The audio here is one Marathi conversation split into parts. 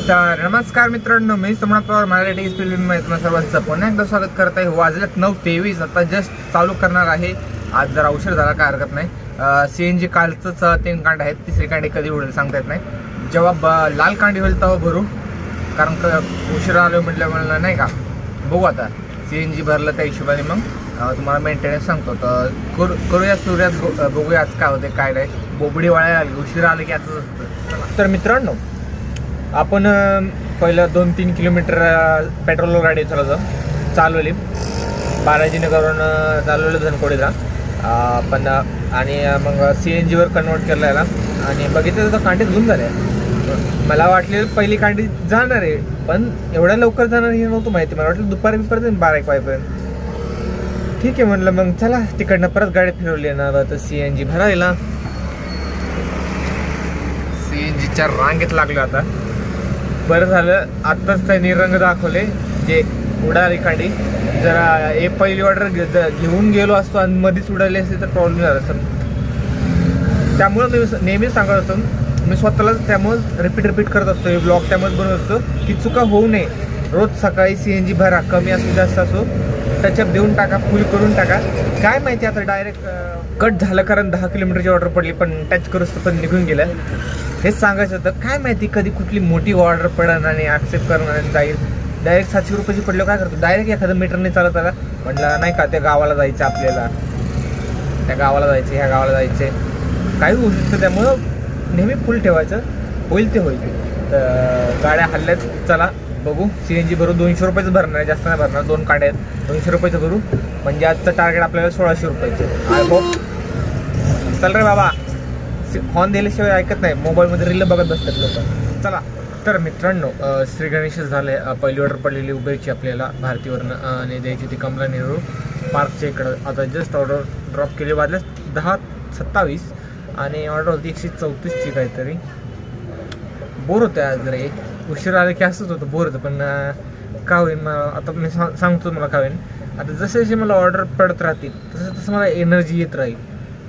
तर नमस्कार मित्रांनो, मी सोमनाथ पवार मराठी फिल्ममध्ये तुम्हाला सर्वांचं पुन्हा एकदा स्वागत करत आहे। वाजलेत 9:23, आता जस्ट चालू करणार आहे। आज जरा उशीर झाला, काय हरकत नाही। CNG कालचंच 3 कांड आहेत, तिसरी कांडी कधी उडेल सांगता येत नाही। जेव्हा लाल कांडी होईल तेव्हा भरू, कारण उशिरा आलो म्हटल्यामुळे नाही का। बघू आता CNG भरलं त्या हिशोबाने मग तुम्हाला मेंटेनन्स सांगतो। तर करूया सुरुवात, बघूया आज काय होते काय नाही। बोबडी वाळ्या उशिरा आले की असंच असतं। तर मित्रांनो, आपण पहिलं 2-3 किलोमीटर पेट्रोलवर गाडी चालवली, बालाजीनगरवरून चालवलं धनकोडीला पण, आणि मग CNGवर कन्वर्ट केलं याला आणि बघितलं तर कांडी धुवून झाल्या। मला वाटलेलं पहिली कांडी जाणार आहे, पण एवढ्या लवकर जाणार हे नव्हतं माहिती। मला वाटलं दुपारपर्यंत 12-1 वाजेपर्यंत ठीक आहे म्हणलं। मग चला तिकडनं परत गाडी फिरवली ना, तर CNG भरायला CNGच्या रांगेत लागलो। आता बरं झालं आत्ताच त्यांनी रंग दाखवले जे उडाली कांडी। जरा पहिली ऑर्डर घेऊन गेलो असतो आणि मध्येच उडाली असते तर प्रॉब्लेम झाला असतं। त्यामुळं मी नेहमीच सांगत असतो, मी स्वतःला त्यामुळं रिपीट करत असतो, हे ब्लॉग त्यामुळेच बनवत असतो की चुका होऊ नये। रोज सकाळी CNG भरा, कमी असो जास्त असो, टचअप देऊन टाका, फुल करून टाका। काय माहिती आता डायरेक्ट कट झालं, कारण 10 किलोमीटरची ऑर्डर पडली पण टच करूच पण निघून गेलं। हेच सांगायचं होतं, काय माहिती कधी कुठली मोठी ऑर्डर पडेल आणि ॲक्सेप्ट करणार जाईल। डायरेक्ट 700 रुपयाची पडलं काय करतो, डायरेक्ट एखादं मीटरने चालत आला म्हटलं नाही का, त्या गावाला जायचं आपल्याला, त्या गावाला जायचं, ह्या गावाला जायचे, काही होऊ शकतं। त्यामुळं नेहमी फुल ठेवायचं, होईल ते होईल। तर गाड्या हल्ल्यात, चला बघू। CNG भरू, 200 रुपयाचं भरणार आहे, जास्त नाही भरणार। 2 कांड्या आहेत, 200 रुपयाचं भरू, म्हणजे आजचं टार्गेट आपल्याला 1600 रुपयाचं। आय होप चल रे बाबा, हॉर्न दिल्याशिवाय ऐकत नाही, मोबाईलमध्ये रील बघत बसतात लोक। चला तर मित्रांनो, श्री गणेश झाले। पहिली ऑर्डर पडलेली उबेरची आपल्याला भारतीवरनं आणि द्यायची ती कमला नेहरू पार्कच्या इकडं। आता जस्ट ऑर्डर ड्रॉप केली, वाजले 10:27 आणि ऑर्डर होती 134ची काहीतरी। बोर होतं आज रे, उशीर आलं की असंच होतं, बोर होतं। पण का होईल आता मी सांगतो मला काय होईल। आता जसे जसे मला ऑर्डर पडत राहतील तसं मला एनर्जी येत राहील।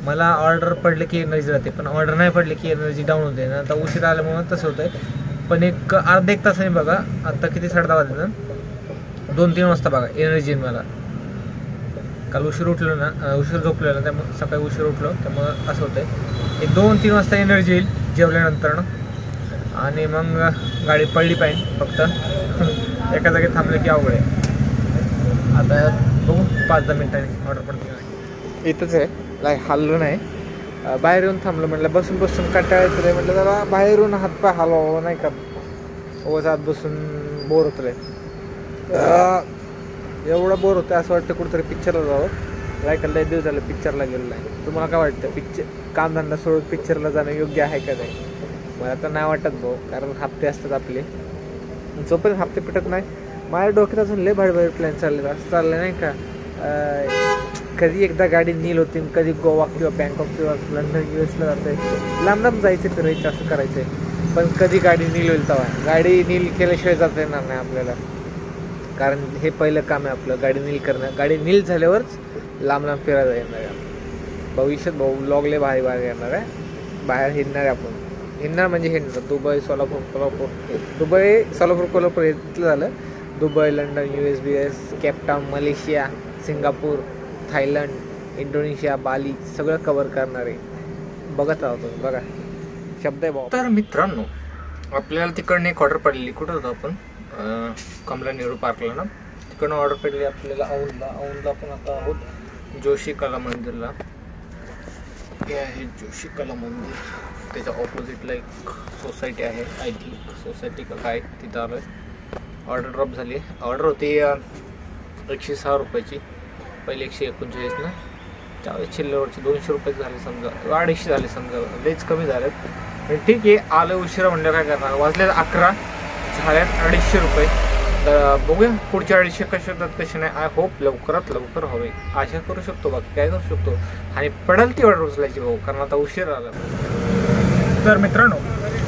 मला ऑर्डर पडले की एनर्जी राहते, पण ऑर्डर नाही पडले की एनर्जी डाऊन होते ना। आता उशीर आल्यामुळे तसं होतं आहे। पण एक अर्धा 1 तासाने बघा, आता किती 10:30 वाजले ना, 2-3 वाजता बघा एनर्जी येईल मला। काल उशीर उठलो ना, उशीर झोपलो ना, त्यामुळे सकाळी उशीर उठलो, त्यामुळं असं होतं आहे। एक 2-3 वाजता एनर्जी येईल जेवल्यानंतर ना, आणि मग गाडी पडली पाहिजे। फक्त एका जागी थांबले की अवघड आहे। आता बघू 5-10 मिनिटांनी ऑर्डर पडते। इथंच आहे, लाय हल्लो नाही, बाहेर येऊन थांबलं। म्हटलं बसून बसून कंटाळा येतं, म्हटलं जरा बाहेरून हातपाय हलवावं नाही का, ओझ आत बसून बोर होतं। एवढं बोर होतं असं वाटतं कुठंतरी पिक्चरला जावं। लायक लय दिवस झालं पिक्चरला गेलो नाही। तुम्हाला काय वाटतं, कामधंदा सोडून पिक्चरला जाणं योग्य आहे का नाही? मला तर नाही वाटत भाऊ, कारण हप्ते असतात आपले, जोपर्यंत हप्ते पिटत नाही माझ्या डोक्यात अजून लय भारी प्लॅन चालले। असं चाललं नाही का, कधी एकदा गाडी नील होती, कधी गोवा किंवा बँकॉक किंवा लंडन US ला जातं आहे, लांब जायचं फिरायचं, असं करायचं आहे। पण कधी गाडी नील होईल तेव्हा, गाडी नील केल्याशिवाय जाता येणार नाही आपल्याला, कारण हे पहिलं काम आहे आपलं, गाडी नील करणं। गाडी नील झाल्यावरच लांब फिरायला येणार आहे। भविष्यात भाऊ ब्लॉग लय भारी येणार आहे, बाहेर हिंडणार आहे आपण। हिंडणार म्हणजे हिंडणार, दुबई सोलापूर कोल्हापूर इथलं झालं। Dubai, London, US Cape Town, Malaysia, Singapore, Thailand, Indonesia, Bali सगळं कव्हर करणार आहे। बघत आहोत, बघा शब्द आहे भाऊ। तर मित्रांनो, आपल्याला तिकडनं एक ऑर्डर पडलेली, कुठं होतं आपण, कमला नेहरू पार्कला ना, तिकडनं ऑर्डर पडली आपल्याला औंधला पण आता आहोत जोशी कला मंदिरला। हे आहे जोशी कला मंदिर, त्याच्या ऑपोजिटला एक सोसायटी आहे, आय थिंक सोसायटी का काय, तिथं आलं आहे। ऑर्डर ड्रॉप झाली, ऑर्डर होती 106 रुपयाची, पहिले 139 ना, त्यावेळेस चिल्लरवरची 200 रुपये झाले समजा, 250 झाले समजा, लयच कमी झालेत। ठीक आहे, आलं उशिरा म्हणलं काय करणार, वाजले 11, झाल्यात 250 रुपये। तर बघूया पुढचे 250 कसे होतात कसे नाही। आय होप लवकरात लवकर हवे, आशा करू शकतो, बाकी काय करू शकतो, आणि पडेल ती ऑर्डर उचलायची भाऊ, कारण आता उशीर आला। तर मित्रांनो,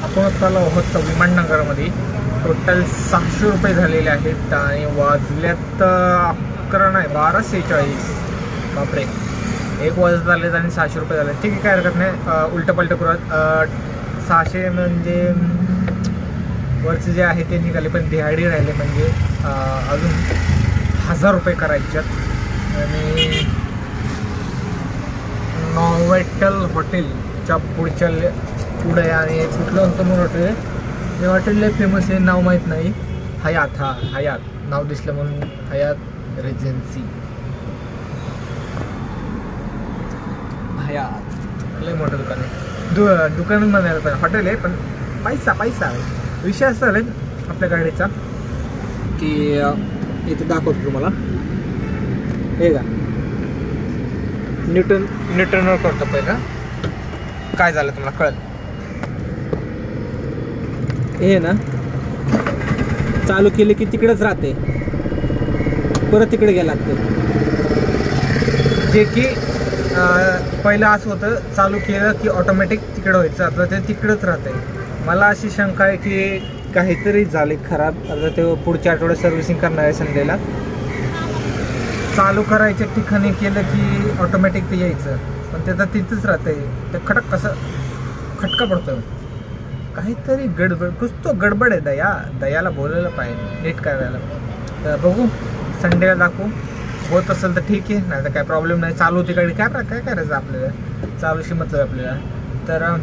आपण आता आहोत विमाननगरमध्ये। टोटल 600 रुपये झालेले आहेत आणि वाजल्यात 11 नाही 12:46, बापरे, 1 वाजत झालेत आणि 600 रुपये झाले। ठीक आहे, काय हरकत नाही, उलटं पलटं करूयात। 600 म्हणजे वरचे जे आहे ते निघाले, पण दिहाडी राहिले, म्हणजे अजून 1000 रुपये करायच्यात. आणि नॉव्हेटल हॉटेलच्या पुढच्या पुढे आणि कुठलं होतं म्हणून हॉटेल, ते हॉटेल लय फेमस आहे, नाव माहीत नाही. हयात, हा हयात नाव दिसलं म्हणून, हयात रेजेन्सी, हयात लय मोठं दुकान आहे. दुकान म्हणायला पण हॉटेल आहे, पण पैसा आहे. विषय असा आहे आपल्या गाडीचा की इथे दाखवतो तुम्हाला, हे का न्यूटनवर करतो. पहिला काय झालं तुम्हाला कळत, हे ना चालू केले की तिकडेच राहते, परत तिकडे घ्यायला लागते. जे की पहिलं असं होतं, चालू केलं की ऑटोमॅटिक तिकडं व्हायचं, आता ते तिकडंच राहते. मला अशी शंका आहे की काहीतरी झाले खराब. आता ते पुढच्या आठवड्यात सर्व्हिसिंग करणार आहे संडेला. चालू करायच्या ठिकाणी केलं की ऑटोमॅटिक ते यायचं, पण ते तर तिथंच राहते. ते खटका पडतो. काहीतरी कुछ तो गडबड आहे. दयाला बोलायला पाहिजे नीट करायला. तर बघू, संडेला दाखवू. होत असेल तर ठीक आहे, नाही तर काय प्रॉब्लेम नाही. चालू होती गाडी, काय करायचं आपल्याला, चालूशी मतलब आपल्याला. तर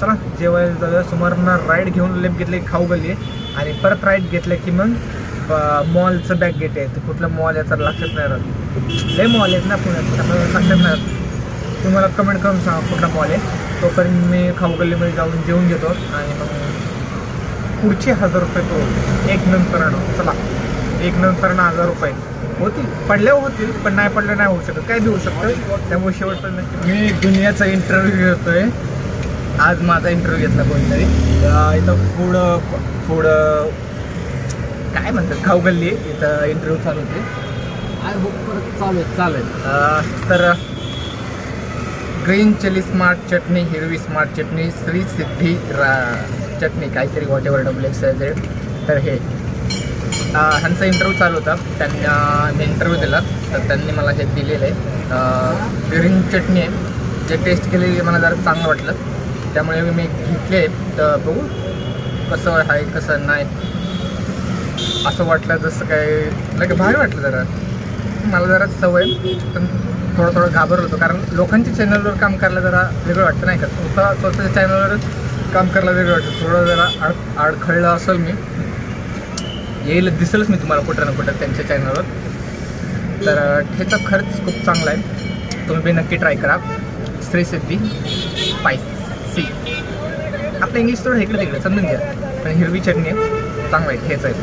चला जेवायला जाऊया. सुमारना राईड घेऊन लेप घेतले, खाऊ गल्ली, आणि परत राईड घेतलं की मग मॉलचं बॅक गेट आहे. तर कुठलं मॉल आहे तर लक्षात नाही राहत. लय मॉल आहेत ना पुण्यात, आपल्याला लक्षात नाही राहत. तुम्हाला कमेंट करून सांगा कुठला मॉल आहे. तोपर्यंत मी खाऊ गल्लीमध्ये जाऊन जेवून घेतो, आणि मग पुढचे 1000 रुपये करू एक नंतरनं. चला एक नंतरनं 1000 रुपये होतील, पडल्यावर होतील, पण नाही पडलं नाही होऊ शकत, काय बी होऊ शकतं. त्यामुळे शेवटपर्यंत मी दुनियाचा इंटरव्ह्यू घेतोय. आज माझा इंटरव्ह्यू घेतला कोणीतरी. इथं फूड काय म्हणतात, खाऊ गल्ली, इथं इंटरव्ह्यू चालू होते. आय होप परत चालेल. तर ग्रीन चिली स्मार्ट चटणी, हिरवी स्मार्ट चटणी, श्री सिद्धी चटणी, काहीतरी वॉटेवर XYZ. तर हे ह्यांचा इंटरव्ह्यू चालू होता. त्यांना इंटरव्ह्यू दिला, तर त्यांनी मला हे दिलेलं आहे. ग्रीन चटणी आहे, जे टेस्ट केलेली मला जरा चांगलं वाटलं, त्यामुळे मी घेतले. तर बघू कसं आहे कसं नाही. असं वाटलं जसं काय लगे भारी वाटलं. जरा मला जरा सवय, पण थोडं घाबरलो होतो, कारण लोकांच्या चॅनलवर काम करायला जरा वेगळं वाटतं नाही का. स्वतःच्या चॅनलवर काम करायला वेगळं वाटतं. थोडं जरा अडखळलं असेल मी, येईल दिसेलच मी तुम्हाला कुठं ना कुठं त्यांच्या चॅनलवर. तर ह्याचा खर्च खूप चांगला आहे, तुम्ही बी नक्की ट्राय करा. श्री सिद्धी स्पायसी. आपलं इंग्लिश थोडं इकडे तिकडे समजून घ्या, पण हिरवी चटणी आहे, चांगलं आहे. हेच आहे,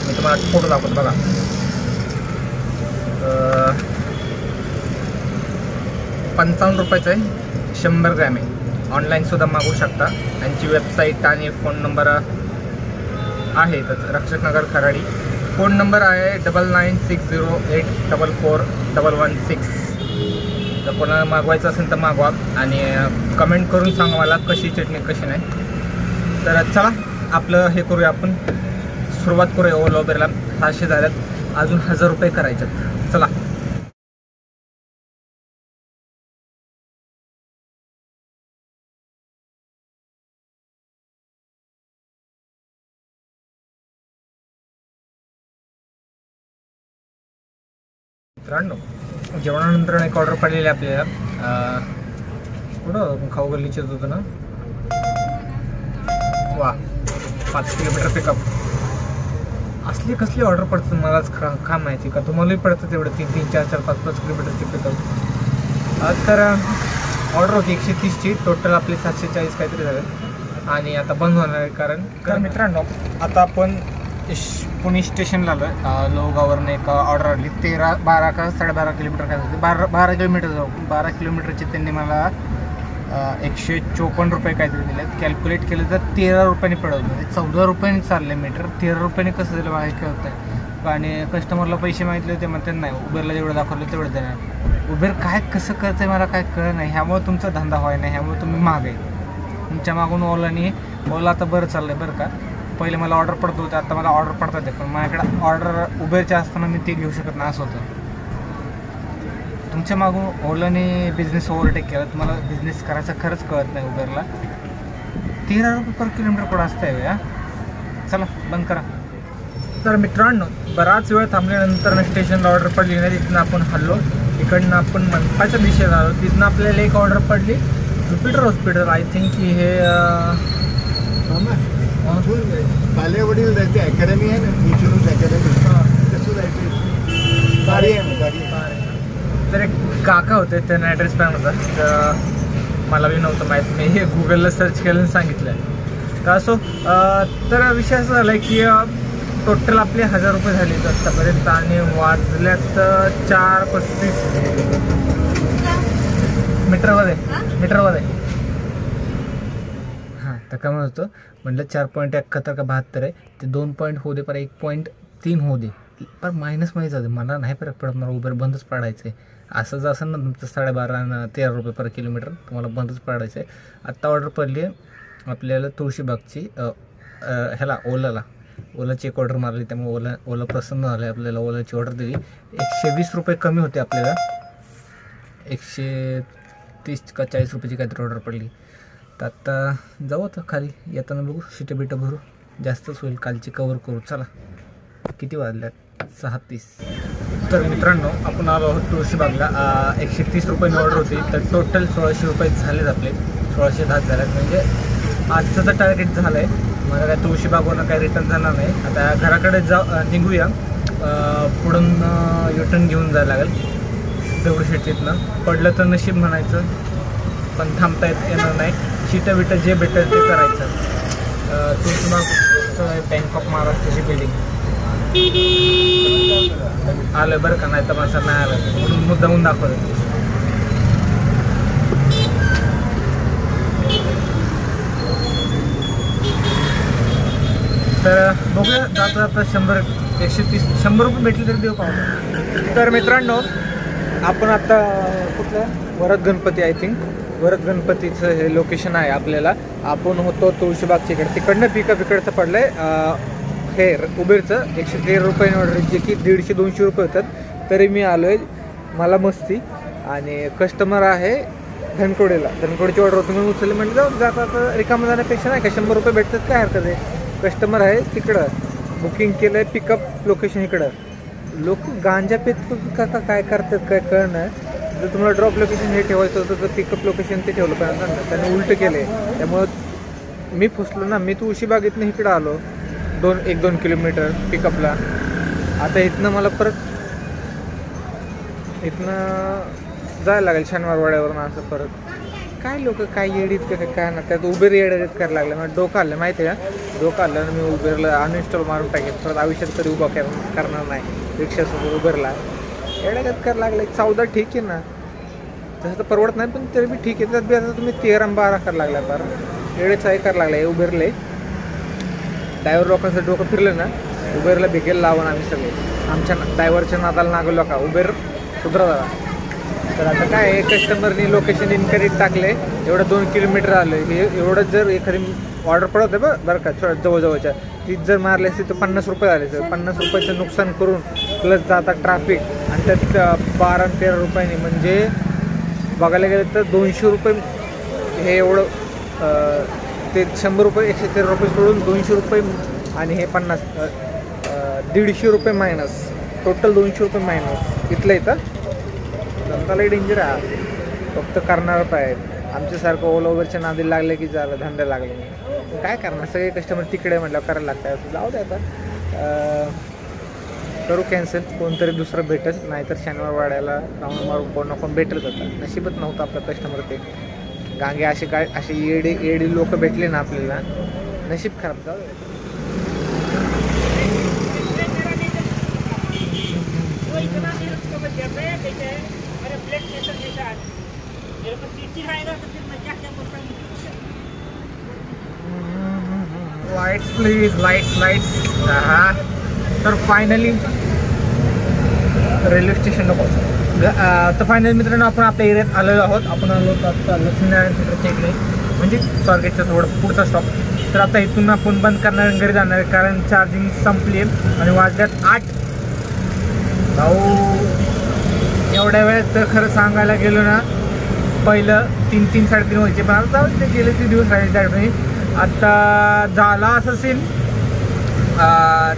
मी तुम्हाला फोटो दाखवतो बघा. 55 रुपयाचं आहे, 100 ग्रॅम आहे. ऑनलाईनसुद्धा मागवू शकता. त्यांची वेबसाईट आणि फोन नंबर आहे. त्याचं रक्षकनगर खराडी. फोन नंबर आहे 9960844116. जर कोणाला मागवायचं असेल तर मागवा, आणि कमेंट करून सांगा मला कशी चटणी कशी नाही. तर चला आपलं हे करूया, आपण सुरुवात करूया. ओला उबेरला 600 झाल्यात, अजून 1000 रुपये करायच्यात. चला. मित्रांनो, जेवणानंतर एक ऑर्डर पडलेली आपल्याला. कुठं खाऊ गल्लीचेच होतं ना. वा, 5 किलोमीटर पिकअप. असली कसली ऑर्डर पडतं मलाच का माहिती, का तुम्हालाही पडतं तेवढं 3-3, 4-4, 5-5 किलोमीटरची पिकअप. तर ऑर्डर होती 130ची, टोटल आपले 740 काहीतरी झालं, आणि आता बंद होणार आहे. कारण मित्रांनो, आता आपण पुणे स्टेशनला आलो. लोहगाववरनं एक ऑर्डर आली, 12 का 12.5 किलोमीटर काय होते, 12 किलोमीटर जाऊ. 12 किलोमीटरचे त्यांनी मला 154 रुपये काहीतरी दिले. कॅल्क्युलेट केलं तर 13 रुपयांनी पडवलं, म्हणजे 14 रुपयांनी चालले मीटर. 13 रुपयांनी कसं दिलं मला काय होतं. आणि कस्टमरला पैसे मागितले होते, म्हणतात नाही, उबेरला जेवढं दाखवलं तेवढं देणार. उबेर काय कसं करतं मला काय कळलं नाही. ह्यामुळे तुमचा धंदा व्हाय नाही, ह्यामुळे तुम्ही महाग आहे. तुमच्या मागून ओला आता बरं चाललं आहे बरं का. पहिले मला ऑर्डर पडत होते, आता मला ऑर्डर पडतात आहे, पण माझ्याकडे ऑर्डर उबेरच्या असताना मी ते घेऊ शकत नाही, असं होतं. तुमच्या मागून ओलाने बिझनेस ओव्हरटेक केला, तुम्हाला बिझनेस करायचा खरंच कळत नाही. उबेरला 13 रुपये पर किलोमीटर कुठं असतं आहे या. चला बंद करा. तर मित्रांनो, बराच वेळ थांबल्यानंतर स्टेशनला ऑर्डर पडली नाही. तिथनं आपण हल्लो, इकडनं आपण मनपाच्या दिशेला आलो. तिथनं आपल्याला एक ऑर्डर पडली ज्युपिटर हॉस्पिटल. आय थिंक की हे बालेवडील जायचे अकॅडमी आहे ना, इन्शुरन्स अकॅडमी, तसं जायचं गाडी आहे. तर एक काका होते, त्यांना ॲड्रेस पण होता, तर मला बी नव्हतं माहीत. मी हे गुगलला सर्च केलं आणि सांगितलं. तर असो, तर विषय असं झाला की टोटल आपले 1000 रुपये झाले आत्तापर्यंत आणि वाजल्यात 4:35 मीटरमध्ये. हां, तर काय म्हणत होतं, म्हटलं 4.71 का 72 आहे, ते 2 पॉईंट होऊ दे, पर 1.3 होऊ दे, पर मायनसमध्ये जाऊ दे, मला नाही फरक पडत. मला उबर बंदच पाडायचं आहे. असं जर असेल ना तुमचं 12.5 आणि 13 रुपये पर किलोमीटर, तुम्हाला बंदच पाडायचं आहे. आत्ता ऑर्डर पडली आहे आपल्याला तुळशीबागची, ह्याला ओलाची एक ऑर्डर मारली, त्यामुळे ओला प्रसन्न झालं आहे. आपल्याला ओलाची ऑर्डर दिली. 120 रुपये कमी होते आपल्याला, 130 का 40 रुपयाची काहीतरी ऑर्डर पडली. तर आत्ता जाऊ आता खाली, येताना बघू, शिटं बिटं भरू, जास्तच होईल, कालची कवर करू. चला, किती वाजल्यात? 6:30. तर मित्रांनो, आपण आलो आहोत तुळशीबागला. 130 रुपयाने ऑर्डर होती, तर टोटल 1600 रुपये झालेत आपले, 1610 झालेत. म्हणजे आजचं तर टार्गेट झालं आहे. मला काय तुळशीबागवरून काही रिटर्न जाणार नाही. आता घराकडे निघूया. पुढून युटर्न घेऊन जायला लागेल दगडूशेठीतनं. पडलं तर नशीब म्हणायचं, पण थांबता येणार नाही. शिटं बिटं जे भेटेल ते करायचं. तुळशीबाग बँक ऑफ महाराष्ट्राची बिल्डिंग आलं बरं का, नाही तर माणसं नाही आलं म्हणून मुद्दामून दाखवलं. तर बघूया, जाता 100 रुपये भेटले तरी देऊ पाहू. तर मित्रांनो, आपण आता कुठलं वरद गणपती, आय थिंक वरद गणपतीचं हे लोकेशन आहे आपल्याला. आपण होतो तुळशीबागच्या इकडे, तिकडनं पिकअप इकडचं पडलं आहे हे उबेरचं. 113 रुपयाने ऑर्डर, जे की 150-200 रुपये होतात. तरी मी आलो आहे, मला मस्ती. आणि कस्टमर आहे धनकोडची ऑर्डर होती म्हणून उचलली. म्हणजे जाऊ जाता रिकामा जाण्यापेक्षा नाही का 100 रुपये भेटतात, काय हरकत आहे. कस्टमर आहे तिकडं, बुकिंग केलं आहे, पिकअप लोकेशन इकडं. लोक गांजा पेत का काय करतात काय कळणार. जर तुम्हाला ड्रॉप लोकेशन हे ठेवायचं होतं तर पिकअप लोकेशन ते ठेवलं पाहिजे ना, त्याने उलटं केलं आहे. त्यामुळं मी फसलो ना. मी तुळशीबागेतनं इकडं आलो 1-2 किलोमीटर पिकअपला. आता इथनं मला परत इथनं जायला लागेल शनिवारवाड्यावरून असं परत. काय लोक काय येडीत काय ना, त्यात उबेर येड्यात करायला लागलं. मला डोकं आलं माहिती आहे का, डोकं आलं आणि मी उबेरला अनइन्स्टॉल मारून टाकेल. परत आयुष्यात तरी उभा करणार नाही रिक्षासोबत उबेरला. येड्यात करायला लागलं. 14 ठीक आहे ना, तसं तर परवडत नाही, पण तरी बी ठीक आहे. त्यात बी आता तुम्ही 13-12 करायला लागला, बरं येडेच आहे करायला लागला. उबेरले ड्रायव्हर लोकांचं डोकं फिरलं ना, उबेरला भिकेल लावून आम्ही सगळे आमच्या ड्रायव्हरच्या नादाला नागलो का, उबेर सुधरा झाला. तर आता काय आहे, कस्टमरनी लोकेशन इनकरेक्ट टाकले, एवढं 2 किलोमीटर आलं. हे एवढं जर एखादी ऑर्डर पडत आहे बरं का, जवळजवळच्या तीच जर मारली असती तर 50 रुपये आले. तर 50 रुपयाचं नुकसान करून प्लस जाता ट्रॅफिक आणि त्यात 12-13 रुपयांनी, म्हणजे बघायला गेलं तर 200 रुपये हे एवढं. ते 100 रुपये 113 रुपये सोडून 200 रुपये आणि हे 50, 150 रुपये मायनस, टोटल 200 रुपये मायनस. इथलं इथं जनताला डेंजर आहे, फक्त करणार पाहिजे. आमच्यासारखं ओला उबरच्या नादी लागले की झालं, धंदा लागले. काय करणार, सगळे कस्टमर तिकडे म्हटलं करायला लागतात. जाऊ दे आता, करू कॅन्सल. कोणतरी दुसरं भेटत, नाहीतर शनिवार वाड्याला राऊंड मारून कोण ना कोण भेटत होता. नशीबच नव्हतं आपलं कस्टमर ते गांगे. असे येडी लोक भेटले ना आपल्याला, नशीब खराब. जाऊ दे. Lights please, lights. हा, तर फायनली रेल्वे स्टेशनला पोहोचलो. तर फायनली मित्रांनो, आपण आपल्या एरियात आलेलो आहोत. आपण आलो होतो आता लक्ष्मीनारायण थिएटरच्या इकडे, म्हणजे स्वारगेटचा थोडं पुढचा स्टॉप. तर आता इथून आपण बंद करणार, घरी जाणार आहे, कारण चार्जिंग संपली आणि वाजल्यात 8. भाऊ एवढ्या वेळेत तर खरं सांगायला गेलो ना, पहिलं 3-3-3:30 व्हायचे, पण आता जाऊ ते गेले ते दिवस राहिले त्याकडे. आता झाला असं सीन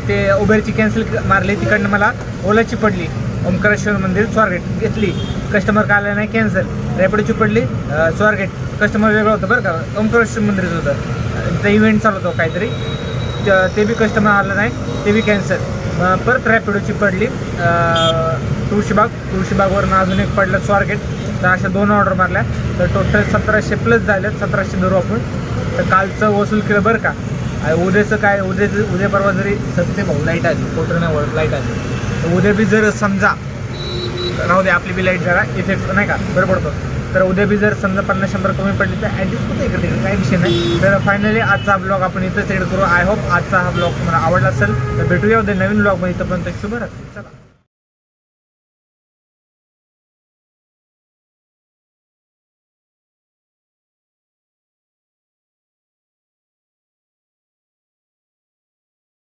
ते उबेरची कॅन्सल मारली, तिकडनं मला ओलाची पडली, ओमकारेश्वर मंदिर स्वारगेट घेतली, कस्टमर का आलं नाही, कॅन्सल. रॅपिडोची पडली स्वारगेट, कस्टमर वेगळं होतं बरं का, ओमकारेश्वर मंदिरचं होतं, ते इव्हेंट चालू होतं काहीतरी, ते बी कस्टमर आलं नाही, ते बी कॅन्सल. परत रॅपिडोची पडली तुळशीबागवरनं अजून एक पडलं स्वारगेट. तर अशा 2 ऑर्डर मारल्या, तर टोटल 1700 प्लस झाले, 1700 धरू आपण. तर कालचं वसूल केलं बरं का. उद्याचं काय, उद्या परवा जरी सत्य भाऊ लाईट आली, कोटर नाही वळत लाईट आली, तर उद्या बी जर समजा राहू दे, आपली बी लाईट जरा इफेक्ट नाही का बरं पडतो, तर उद्या बी जर समजा 50-100 कमी पडली तर ॲडजस्ट होतं इकडे, काही विषय नाही. तर फायनली आजचा ब्लॉग आपण इथंच एड करू. आय होप आजचा हा ब्लॉग तुम्हाला आवडला असेल. तर भेटूया उद्या नवीन ब्लॉगमध्ये. इथंपर्यंत शुभरात्री. चला.